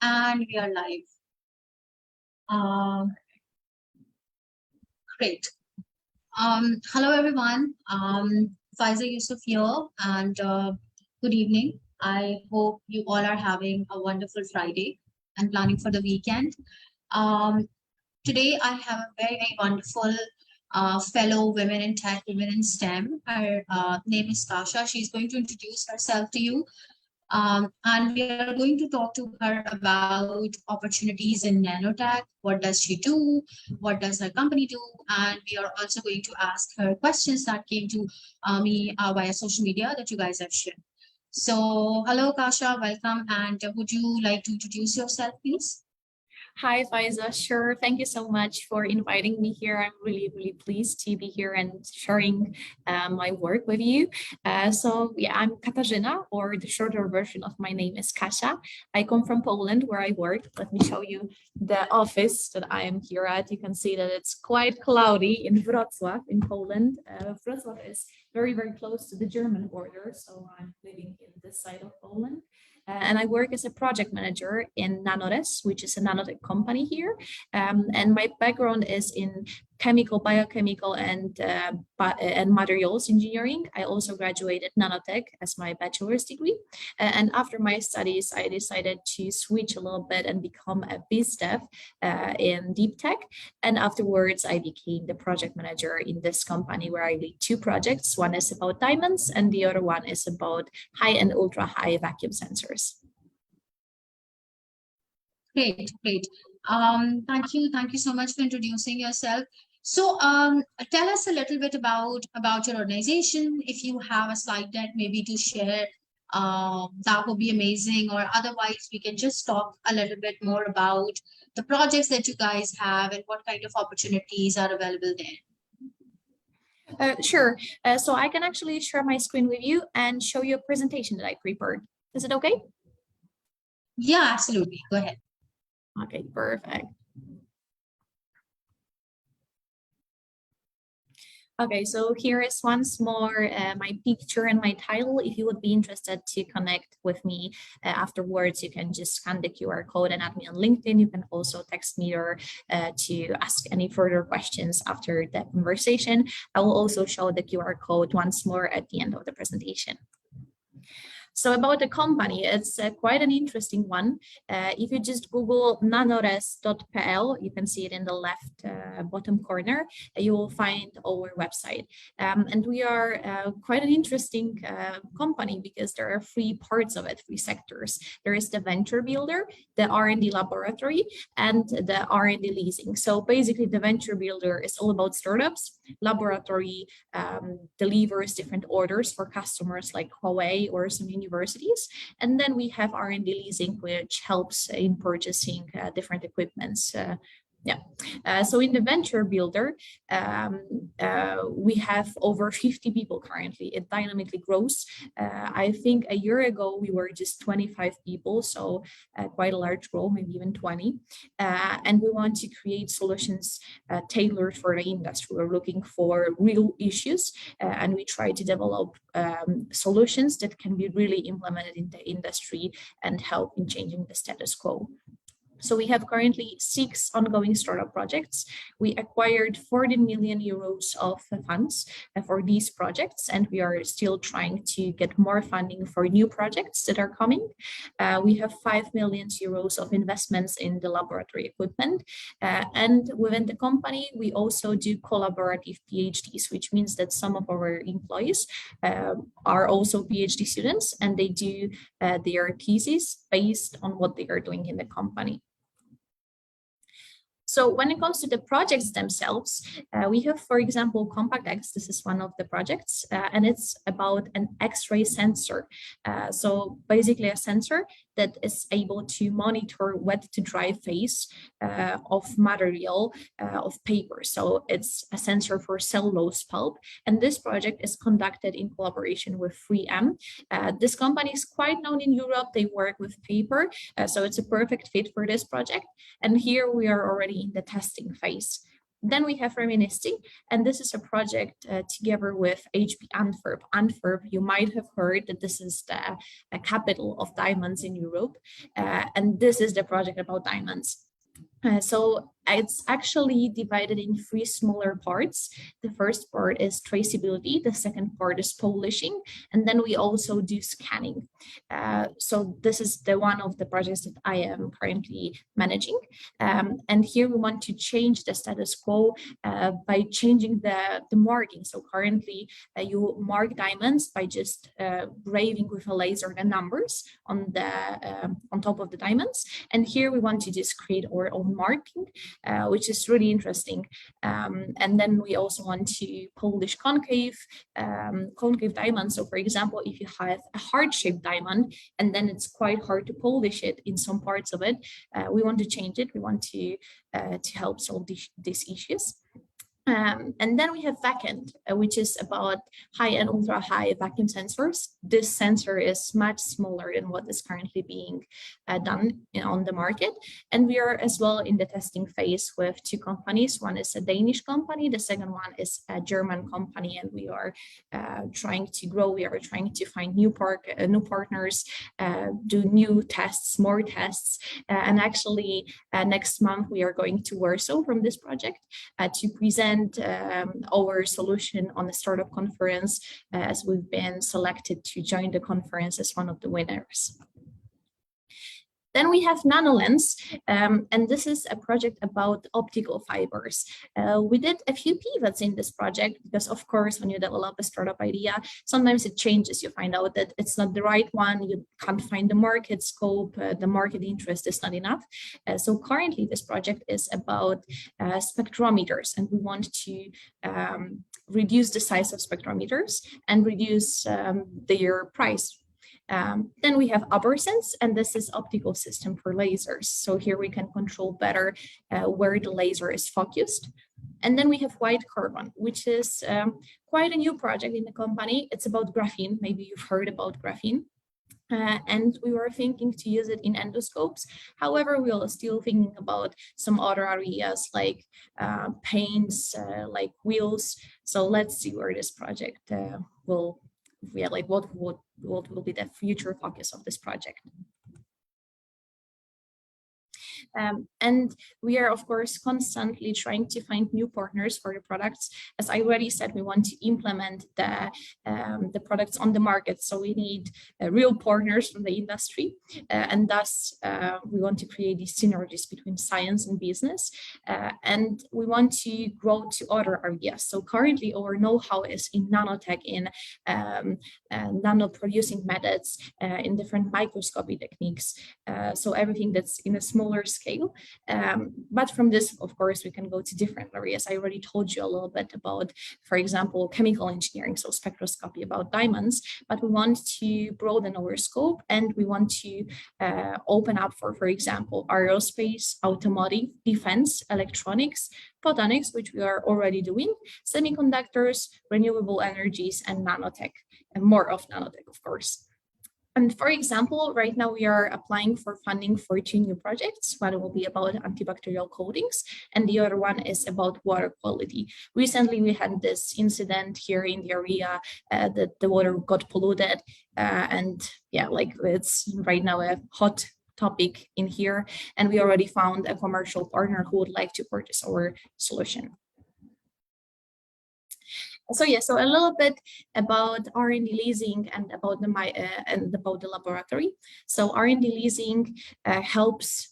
And we are live. Great. Hello, everyone. Faiza, Yousuf here, and good evening. I hope you all are having a wonderful Friday and planning for the weekend. Today, I have a very, very wonderful fellow women in tech, women in STEM. Her name is Kasia. She's going to introduce herself to you. And we are going to talk to her about opportunities in Nanotech. What does she do? What does her company do? And we are also going to ask her questions that came to me via social media that you guys have shared. So, hello, Kasia, welcome. And would you like to introduce yourself, please? Hi, Faiza. Sure. Thank you so much for inviting me here. I'm really, really pleased to be here and sharing my work with you. I'm Katarzyna, or the shorter version of my name is Kasia. I come from Poland, where I work. Let me show you the office that I am here at. You can see that it's quite cloudy in Wrocław in Poland. Wrocław is very, very close to the German border, so I'm living in this side of Poland. And I work as a project manager in Nanores, which is a nanotech company here. And my background is in chemical, biochemical, and materials engineering. I also graduated Nanotech as my bachelor's degree. And after my studies, I decided to switch a little bit and become a biz dev in deep tech. And afterwards, I became the project manager in this company where I lead two projects. One is about diamonds, and the other one is about high and ultra high vacuum sensors. Great, great. Thank you so much for introducing yourself. So tell us a little bit about your organization. If you have a slide deck maybe to share, that would be amazing. Or otherwise, we can just talk a little bit more about the projects that you guys have and what kind of opportunities are available there. Sure. So I can actually share my screen with you and show you a presentation that I prepared. Is it okay? Yeah, absolutely. Go ahead. Okay, perfect. Okay, so here is once more my picture and my title. If you would be interested to connect with me afterwards, you can just scan the QR code and add me on LinkedIn. You can also text me or to ask any further questions after the conversation. I will also show the QR code once more at the end of the presentation. So about the company, it's quite an interesting one. If you just Google nanores.pl, you can see it in the left bottom corner, you will find our website. And we are quite an interesting company because there are three parts of it, three sectors. There is the venture builder, the R&D laboratory, and the R&D leasing. So basically the venture builder is all about startups. Laboratory delivers different orders for customers like Huawei or some universities. And then we have R&D leasing, which helps in purchasing different equipments. So in the venture builder, we have over 50 people currently. It dynamically grows. I think a year ago we were just 25 people, so quite a large growth, maybe even 20. And we want to create solutions tailored for the industry. We're looking for real issues, and we try to develop solutions that can be really implemented in the industry and help in changing the status quo. So we have currently 6 ongoing startup projects. We acquired 40 million euros of funds for these projects, and we are still trying to get more funding for new projects that are coming. We have 5 million euros of investments in the laboratory equipment. And within the company, we also do collaborative PhDs, which means that some of our employees are also PhD students, and they do their thesis based on what they are doing in the company. So when it comes to the projects themselves, we have, for example, Compact X. This is one of the projects, and it's about an X-ray sensor. So basically a sensor that is able to monitor wet to dry phase of material of paper. So it's a sensor for cellulose pulp. And this project is conducted in collaboration with 3M. This company is quite known in Europe. They work with paper, so it's a perfect fit for this project. And here we are already in the testing phase. Then we have Reminisci, and this is a project together with HB Antwerp. Antwerp, you might have heard that this is the capital of diamonds in Europe, and this is the project about diamonds. So it's actually divided in 3 smaller parts. The first part is traceability, the second part is polishing, and then we also do scanning. So this is the one of the projects that I am currently managing. And here we want to change the status quo by changing the marking. So currently you mark diamonds by just graving with a laser the numbers on top of the diamonds. And here we want to just create our own marking, which is really interesting. And then we also want to polish concave diamonds. So for example, if you have a heart-shaped diamond and then it's quite hard to polish it in some parts of it, we want to change it. We want to help solve these issues. And then we have vacuum, which is about high and ultra high vacuum sensors. This sensor is much smaller than what is currently being done on the market. And we are as well in the testing phase with 2 companies. One is a Danish company, the second one is a German company, and we are trying to grow. We are trying to find new partners, do new tests, more tests. And actually next month we are going to Warsaw from this project to present our solution on the startup conference, as we've been selected to join the conference as one of the winners. Then we have NanoLens, and this is a project about optical fibers. We did a few pivots in this project because, of course, when you develop a startup idea, sometimes it changes. You find out that it's not the right one. You can't find the market scope. The market interest is not enough. So currently, this project is about spectrometers, and we want to reduce the size of spectrometers and reduce their price. Then we have AberSense, and this is optical system for lasers. So here we can control better where the laser is focused. And then we have White Carbon, which is quite a new project in the company. It's about graphene. Maybe you've heard about graphene. And we were thinking to use it in endoscopes. However, we are still thinking about some other areas like paints, like wheels. So let's see where this project will. Yeah, like what will be the future focus of this project. And we are, of course, constantly trying to find new partners for the products. As I already said, we want to implement the products on the market. So we need real partners from the industry. And thus, we want to create these synergies between science and business. And we want to grow to other areas. So currently, our know-how is in nanotech, in nano producing methods, in different microscopy techniques. So everything that's in a smaller scale. But from this, of course, we can go to different areas. I already told you a little bit about, for example, chemical engineering, so spectroscopy about diamonds, but we want to broaden our scope and we want to open up for example, aerospace, automotive, defense, electronics, photonics, which we are already doing, semiconductors, renewable energies, and nanotech, and more of nanotech, of course. And for example, right now we are applying for funding for 2 new projects. One will be about antibacterial coatings, and the other one is about water quality. Recently, we had this incident here in the area that the water got polluted, and yeah, like it's right now a hot topic in here, and we already found a commercial partner who would like to purchase our solution. So yeah, so a little bit about R&D leasing and about the laboratory. So R&D leasing helps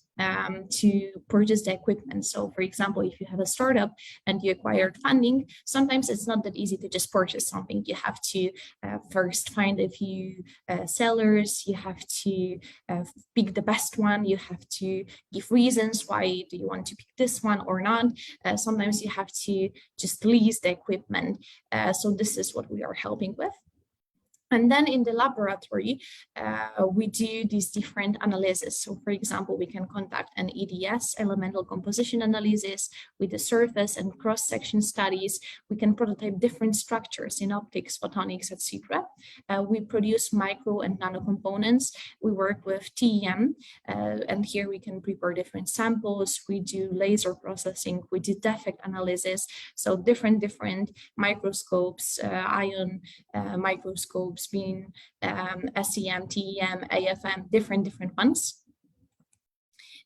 to purchase the equipment. So for example, if you have a startup and you acquired funding, sometimes it's not that easy to just purchase something. You have to first find a few sellers, you have to pick the best one, you have to give reasons why do you want to pick this one or not. Sometimes you have to just lease the equipment. So this is what we are helping with. And then in the laboratory, we do these different analyses. So for example, we can conduct an EDS, elemental composition analysis, with the surface and cross-section studies. We can prototype different structures in optics, photonics, etc. We produce micro and nano components. We work with TEM, and here we can prepare different samples. We do laser processing, we do defect analysis. So different microscopes, ion microscopes, being SEM, TEM, AFM, different ones.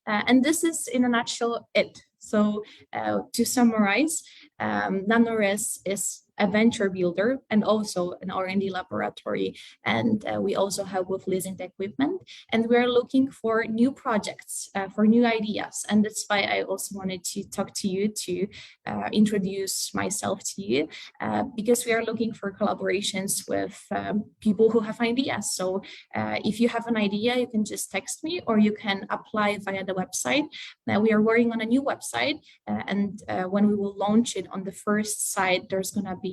And this is in a nutshell it. So to summarize, Nanores is a venture builder and also an R&D laboratory, and we also help with leasing the equipment, and we're looking for new projects, for new ideas. And that's why I also wanted to talk to you, to introduce myself to you, because we are looking for collaborations with people who have ideas. So if you have an idea, you can just text me, or you can apply via the website. Now we are working on a new website, and when we will launch it on the first site, there's gonna be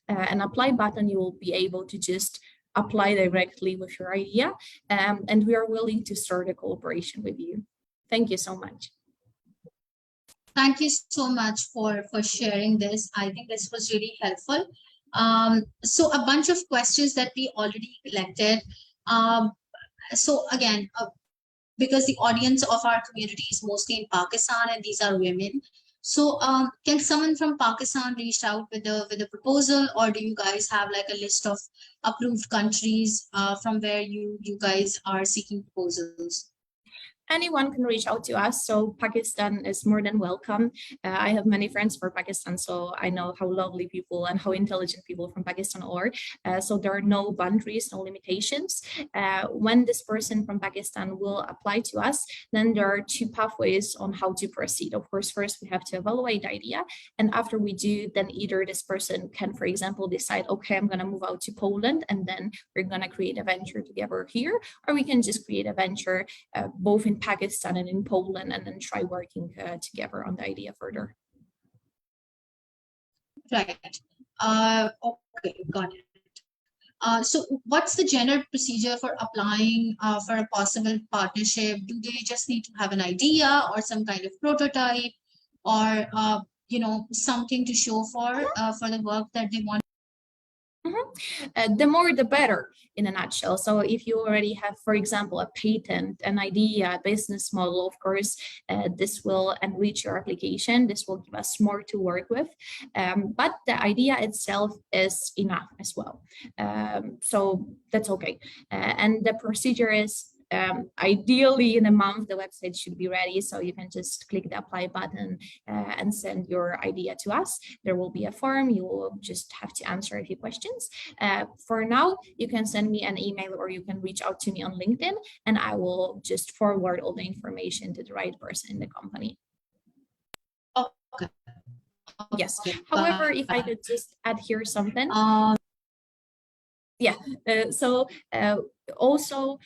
an apply button. You will be able to just apply directly with your idea, and we are willing to start a collaboration with you. Thank you so much. Thank you so much for sharing this. I think this was really helpful. So a bunch of questions that we already collected. So again, because the audience of our community is mostly in Pakistan and these are women. So can someone from Pakistan reach out with a proposal, or do you guys have like a list of approved countries from where you guys are seeking proposals? Anyone can reach out to us, so Pakistan is more than welcome. I have many friends from Pakistan, so I know how lovely people and how intelligent people from Pakistan are. So there are no boundaries, no limitations. When this person from Pakistan will apply to us, then there are two pathways on how to proceed. Of course, first we have to evaluate the idea, and after we do, then either this person can, for example, decide, okay, I'm going to move out to Poland, and then we're going to create a venture together here, or we can just create a venture both in Pakistan and in Poland, and then try working together on the idea further. Right. Okay, got it. So what's the general procedure for applying for a possible partnership? Do they just need to have an idea or some kind of prototype, or you know, something to show for the work that they want? The more the better, in a nutshell. So if you already have, for example, a patent, an idea, a business model, of course, this will enrich your application. This will give us more to work with. But the idea itself is enough as well. So that's okay. And the procedure is, ideally in a month the website should be ready, so you can just click the apply button and send your idea to us. There will be a form, you will just have to answer a few questions. For now, you can send me an email, or you can reach out to me on LinkedIn, and I will just forward all the information to the right person in the company. Okay. Yes. However, if I could just add here something. Also,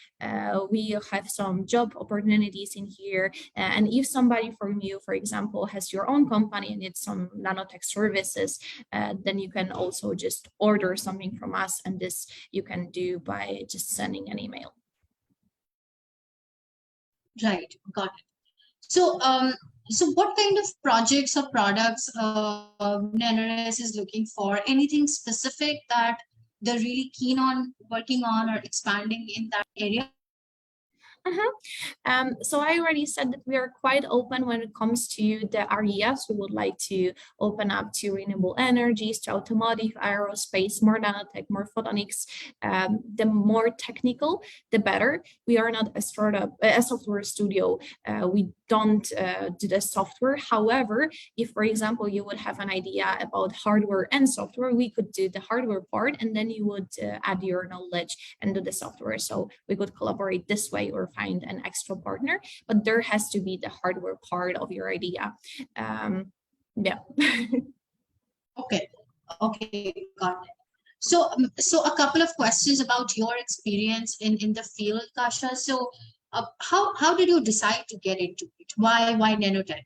we have some job opportunities in here, and if somebody from you, for example, has your own company and needs some nanotech services, then you can also just order something from us, and this you can do by just sending an email. Right, got it. So so what kind of projects or products Nanores is looking for? Anything specific that they're really keen on working on or expanding in that area? So I already said that we are quite open when it comes to the areas we would like to open up, to renewable energies, to automotive, aerospace, more nanotech, more photonics. The more technical, the better. We are not a startup, a software studio. We don't do the software. However, if, for example, you would have an idea about hardware and software, we could do the hardware part, and then you would add your knowledge and do the software. So we could collaborate this way, or find an extra partner, but there has to be the hardware part of your idea. Yeah. Okay, got it. So so a couple of questions about your experience in the field, Kasia. So how did you decide to get into it? Why nanotech?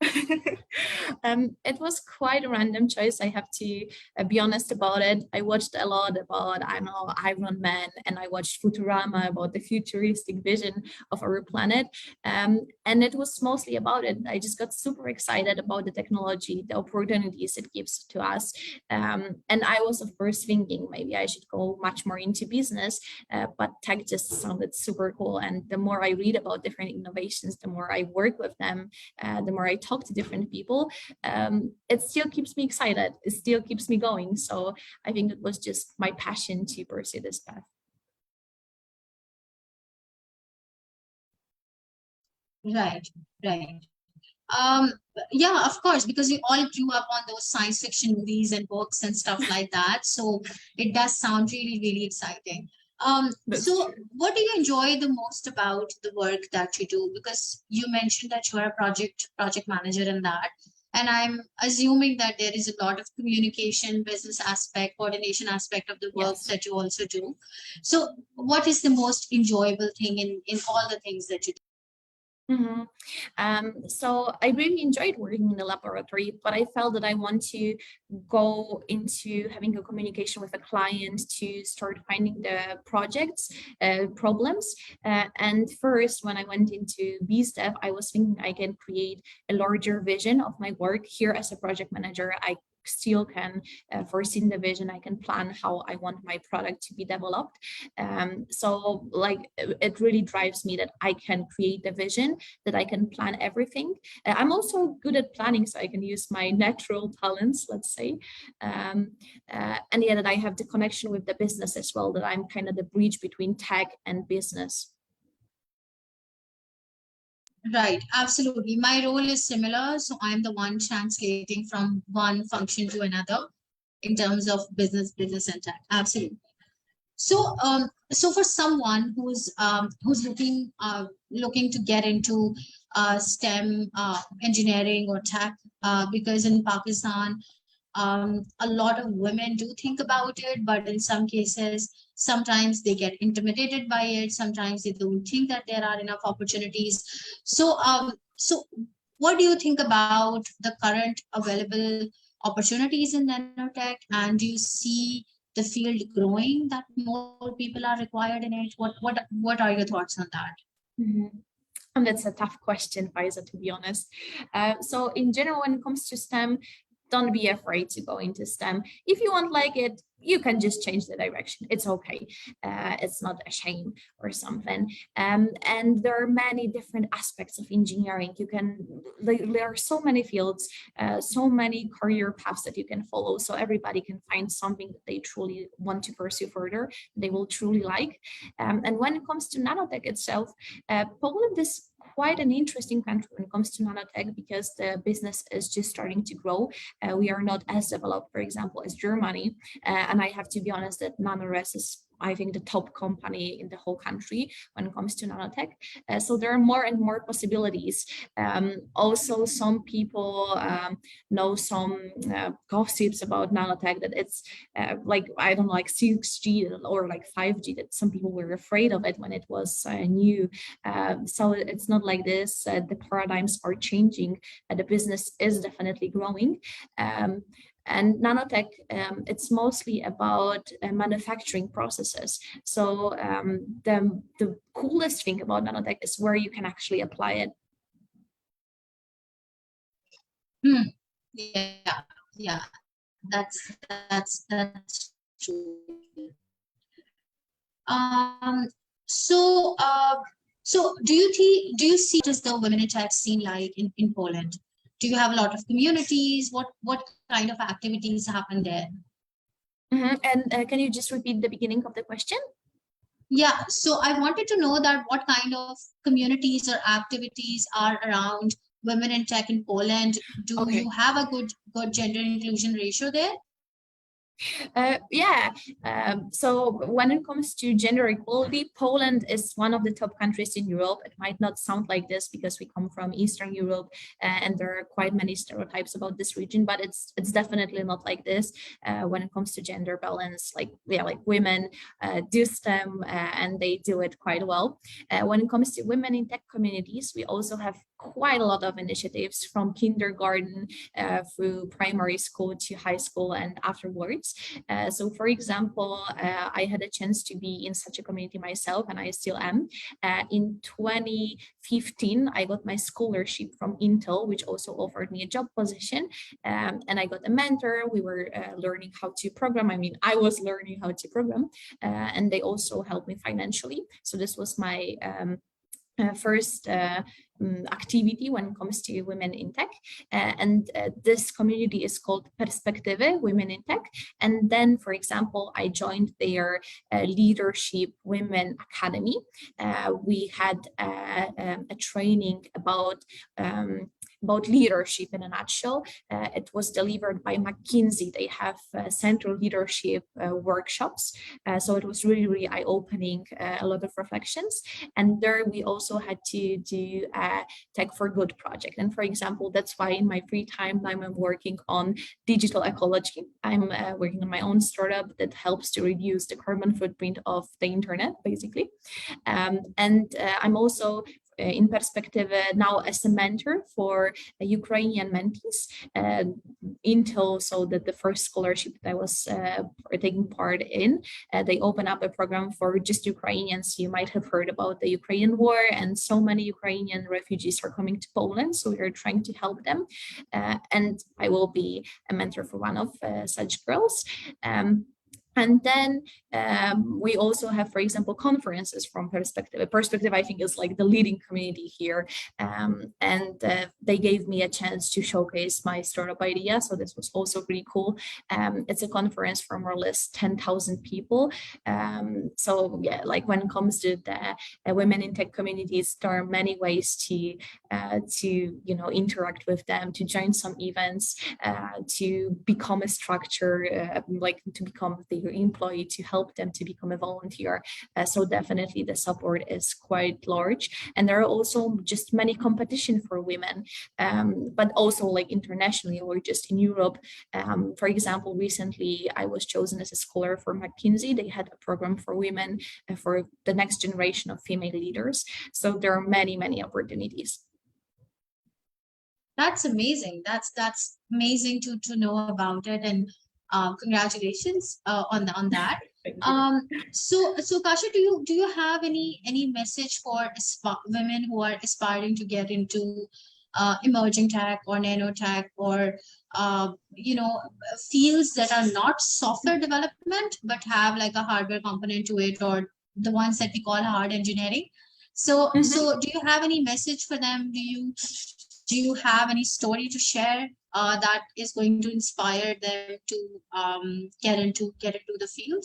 It was quite a random choice. I have to be honest about it. I watched a lot about, I know, Iron Man, and I watched Futurama about the futuristic vision of our planet. And it was mostly about it. I just got super excited about the technology, the opportunities it gives to us. And I was, of course, thinking maybe I should go much more into business, but tech just sounded super cool. And the more I read about different innovations, the more I work with them, the more I talk to different people, it still keeps me excited. It still keeps me going. So I think it was just my passion to pursue this path. Right, right. Um, yeah, of course, because we all grew up on those science fiction movies and books and stuff like that. So it does sound really, really exciting. That's So true. what do you enjoy the most about the work that you do? Because you mentioned that you are a project manager in that. And I'm assuming that there is a lot of communication, business aspect, coordination aspect of the work Yes. that you also do. So what is the most enjoyable thing in all the things that you do? Mm-hmm. So I really enjoyed working in the laboratory, but I felt that I want to go into having a communication with a client to start finding the projects, problems. And first, when I went into BSTEP, I was thinking I can create a larger vision of my work here as a project manager. I still can foresee the vision. I can plan how I want my product to be developed. So like it really drives me that I can create the vision, that I can plan everything. I'm also good at planning, so I can use my natural talents, let's say. Um, and yeah, that I have the connection with the business as well, that I'm kind of the bridge between tech and business. Right, absolutely. My role is similar. So I'm the one translating from one function to another in terms of business and tech. Absolutely. So for someone who's looking to get into STEM engineering or tech, because in Pakistan, a lot of women do think about it, but in some cases, sometimes they get intimidated by it. Sometimes they don't think that there are enough opportunities. So what do you think about the current available opportunities in nanotech? And do you see the field growing, that more people are required in it? What are your thoughts on that? Mhm. And that's a tough question, Faiza, to be honest. So in general, when it comes to STEM, don't be afraid to go into STEM. If you won't like it, you can just change the direction. It's okay. It's not a shame or something. And there are many different aspects of engineering. You can, there are so many fields, so many career paths that you can follow. So everybody can find something that they truly want to pursue further, they will truly like. And when it comes to nanotech itself, Poland is quite an interesting country when it comes to nanotech because the business is just starting to grow. We are not as developed, for example, as Germany. And I have to be honest that Nanores is, I think, the top company in the whole country when it comes to nanotech. So there are more and more possibilities. Also, some people know some gossips about nanotech that it's like, I don't know, like 6G or like 5G, that some people were afraid of it when it was new. So it's not like this. The paradigms are changing. The business is definitely growing. And nanotech, it's mostly about manufacturing processes. So the coolest thing about nanotech is where you can actually apply it. Hmm. Yeah, yeah, that's true. So so do you see what is the women in tech scene like in Poland? Do you have a lot of communities? What kind of activities happen there? And can you just repeat the beginning of the question? Yeah, so I wanted to know that what kind of communities or activities are around women in tech in Poland. Do you Okay. have a good gender inclusion ratio there? Yeah, so when it comes to gender equality, Poland is one of the top countries in Europe. It might not sound like this because we come from Eastern Europe, and there are quite many stereotypes about this region, but it's definitely not like this when it comes to gender balance. Like, yeah, like women do STEM and they do it quite well. When it comes to women in tech communities, we also have quite a lot of initiatives from kindergarten through primary school to high school and afterwards. So for example, I had a chance to be in such a community myself, and I still am. In 2015, I got my scholarship from Intel, which also offered me a job position. And I got a mentor. We were learning how to program. I mean, I was learning how to program, and they also helped me financially. So this was my first activity when it comes to women in tech. And this community is called Perspektywy Women in Tech. And then, for example, I joined their Leadership Women Academy. We had a training about leadership in a nutshell. It was delivered by McKinsey. They have central leadership workshops. So it was really, really eye-opening, a lot of reflections. And there we also had to do a Tech for Good project. And for example, that's why in my free time, I'm working on digital ecology. I'm working on my own startup that helps to reduce the carbon footprint of the internet, basically. And I'm also in Perspektywy now as a mentor for Ukrainian mentees. Intel, so that the first scholarship that I was taking part in, they open up a program for just Ukrainians. You might have heard about the Ukrainian war, and so many Ukrainian refugees are coming to Poland, so we are trying to help them. And I will be a mentor for one of such girls. And then we also have, for example, conferences from Perspektywy. Perspektywy, I think, is like the leading community here. And they gave me a chance to showcase my startup idea. So this was also pretty cool. It's a conference for more or less 10,000 people. So yeah, like when it comes to the women in tech communities, there are many ways to interact with them, to join some events, to become a structure, like to become the employee, to help them to become a volunteer. So definitely the support is quite large. And there are also just many competition for women, but also like internationally or just in Europe. For example, recently I was chosen as a scholar for McKinsey. They had a program for women for the next generation of female leaders. So there are many, many opportunities. That's amazing. That's amazing to know about it, and congratulations on that. So Kasia, do you have any message for women who are aspiring to get into emerging tech or nanotech or fields that are not software development but have like a hardware component to it, or the ones that we call hard engineering? So do you have any message for them? Do you have any story to share that is going to inspire them to get into the field?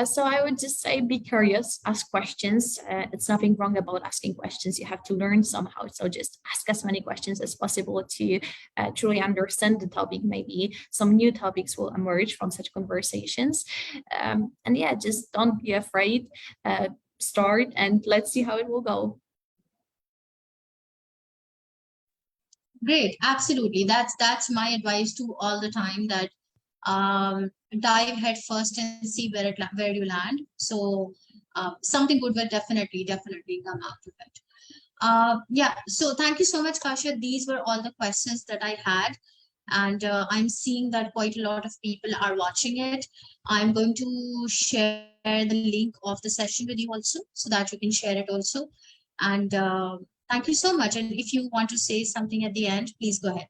So I would just say, be curious, ask questions. It's nothing wrong about asking questions. You have to learn somehow. So just ask as many questions as possible to truly understand the topic. Maybe some new topics will emerge from such conversations. And yeah, just don't be afraid. Start and let's see how it will go. Great, absolutely. That's my advice to all the time, that dive head first and see where you land. So something good will definitely come out of it. Yeah, so thank you so much, Kasia. These were all the questions that I had, and I'm seeing that quite a lot of people are watching it. I'm going to share the link of the session with you also, so that you can share it also. And thank you so much. And if you want to say something at the end, please go ahead.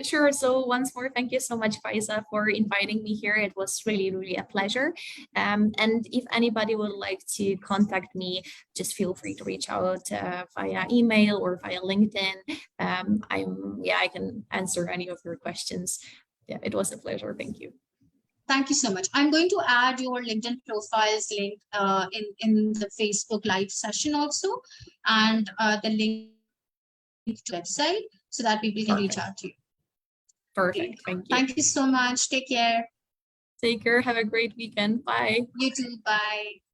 Sure. So once more, thank you so much, Faiza, for inviting me here. It was really, really a pleasure. And if anybody would like to contact me, just feel free to reach out via email or via LinkedIn. I can answer any of your questions. Yeah, it was a pleasure. Thank you. Thank you so much. I'm going to add your LinkedIn profiles link in the Facebook Live session also, and the link to the website, so that people can reach out to you. Perfect. Thank you. Thank you so much. Take care. Take care. Have a great weekend. Bye. You too. Bye.